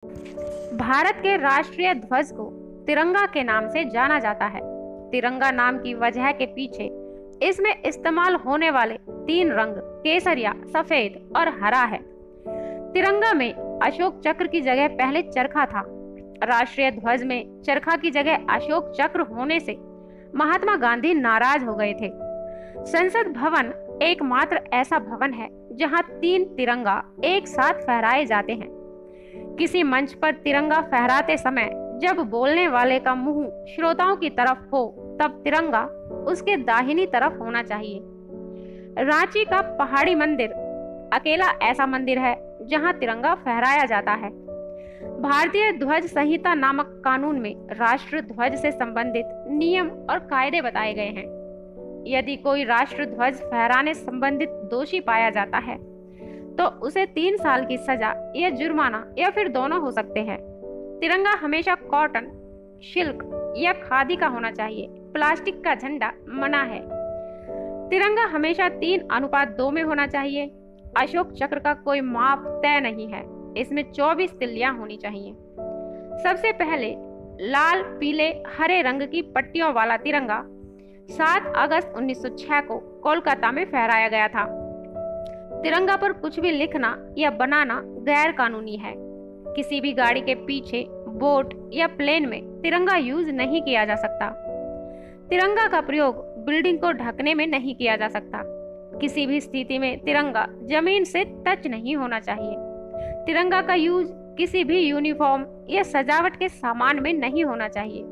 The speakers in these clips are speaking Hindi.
भारत के राष्ट्रीय ध्वज को तिरंगा के नाम से जाना जाता है। तिरंगा नाम की वजह के पीछे इसमें इस्तेमाल होने वाले 3 रंग केसरिया, सफेद और हरा है। तिरंगा में अशोक चक्र की जगह पहले चरखा था। राष्ट्रीय ध्वज में चरखा की जगह अशोक चक्र होने से महात्मा गांधी नाराज हो गए थे। संसद भवन एकमात्र ऐसा भवन है जहां 3 तिरंगा एक साथ फहराए जाते हैं। किसी मंच पर तिरंगा फहराते समय जब बोलने वाले का मुंह श्रोताओं की तरफ हो तब तिरंगा उसके दाहिनी तरफ होना चाहिए। रांची का पहाड़ी मंदिर अकेला ऐसा मंदिर है जहां तिरंगा फहराया जाता है। भारतीय ध्वज संहिता नामक कानून में राष्ट्र ध्वज से संबंधित नियम और कायदे बताए गए हैं। यदि कोई राष्ट्र ध्वज फहराने संबंधित दोषी पाया जाता है तो उसे 3 साल की सजा या जुर्माना या फिर दोनों हो सकते हैं। तिरंगा हमेशा कॉटन, सिल्क या खादी का होना चाहिए। प्लास्टिक का झंडा मना है। तिरंगा हमेशा 3:2 में होना चाहिए। अशोक चक्र का कोई माप तय नहीं है। इसमें 24 तिल्लियां होनी चाहिए। सबसे पहले लाल, पीले, हरे रंग की पट्टियों वाला तिरंगा 7 अगस्त 1906 को कोलकाता में फहराया गया था। तिरंगा पर कुछ भी लिखना या बनाना गैर कानूनी है। किसी भी गाड़ी के पीछे, बोट या प्लेन में तिरंगा यूज नहीं किया जा सकता। तिरंगा का प्रयोग बिल्डिंग को ढकने में नहीं किया जा सकता। किसी भी स्थिति में तिरंगा जमीन से टच नहीं होना चाहिए। तिरंगा का यूज किसी भी यूनिफॉर्म या सजावट के सामान में नहीं होना चाहिए।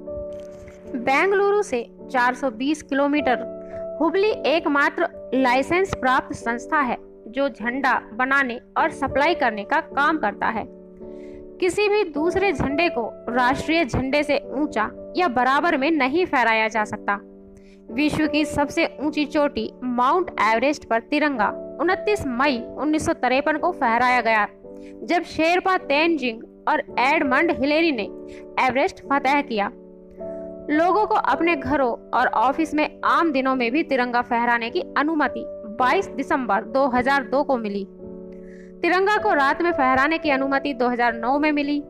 बेंगलुरु से 420 किलोमीटर हुबली एकमात्र लाइसेंस प्राप्त संस्था है जो झंडा बनाने और सप्लाई करने का काम करता है। किसी भी दूसरे झंडे को राष्ट्रीय झंडे से ऊंचा या बराबर में नहीं फहराया जा सकता। विश्व की सबसे ऊंची चोटी माउंट एवरेस्ट पर तिरंगा 29 मई 1953 को फहराया गया, जब शेरपा तेनजिंग और एडमंड हिलेरी ने एवरेस्ट फतह किया। लोगों को अपने घरों और ऑफिस में आम दिनों में भी तिरंगा फहराने की अनुमति 22 दिसंबर 2002 को मिली। तिरंगा को रात में फहराने की अनुमति 2009 में मिली।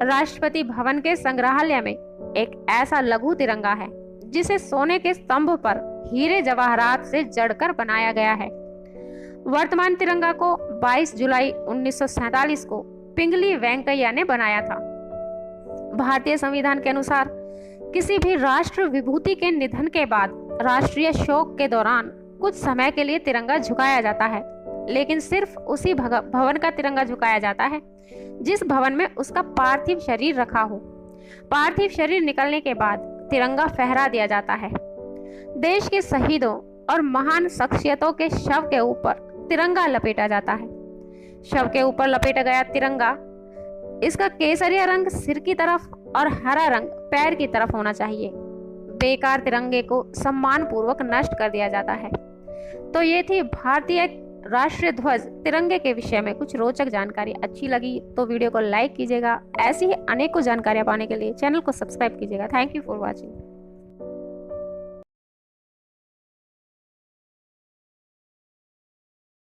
राष्ट्रपति भवन के संग्रहालय में एक ऐसा लघु तिरंगा है जिसे सोने के स्तंभ पर हीरे जवाहरात से जड़कर बनाया गया है। वर्तमान तिरंगा को 22 जुलाई 1947 को पिंगली वेंकैया ने बनाया था। भारतीय संविधान के अनुसार किसी भी राष्ट्र विभूति के निधन के बाद राष्ट्रीय शोक के दौरान कुछ समय के लिए तिरंगा झुकाया जाता है, लेकिन सिर्फ उसी भवन का तिरंगा झुकाया जाता है जिस भवन में उसका पार्थिव शरीर रखा हो। पार्थिव शरीर निकलने के बाद तिरंगा फहरा दिया जाता है। देश के शहीदों और महान शख्सियतों के शव के ऊपर तिरंगा लपेटा जाता है। शव के ऊपर लपेटा गया तिरंगा, इसका केसरिया रंग सिर की तरफ और हरा रंग पैर की तरफ होना चाहिए। बेकार तिरंगे को सम्मान पूर्वक नष्ट कर दिया जाता है। तो ये थी भारतीय राष्ट्रीय ध्वज तिरंगे के विषय में कुछ रोचक जानकारी। अच्छी लगी तो वीडियो को लाइक कीजिएगा। ऐसी ही अनेकों जानकारियां पाने के लिए चैनल को सब्सक्राइब कीजिएगा। Thank you for watching.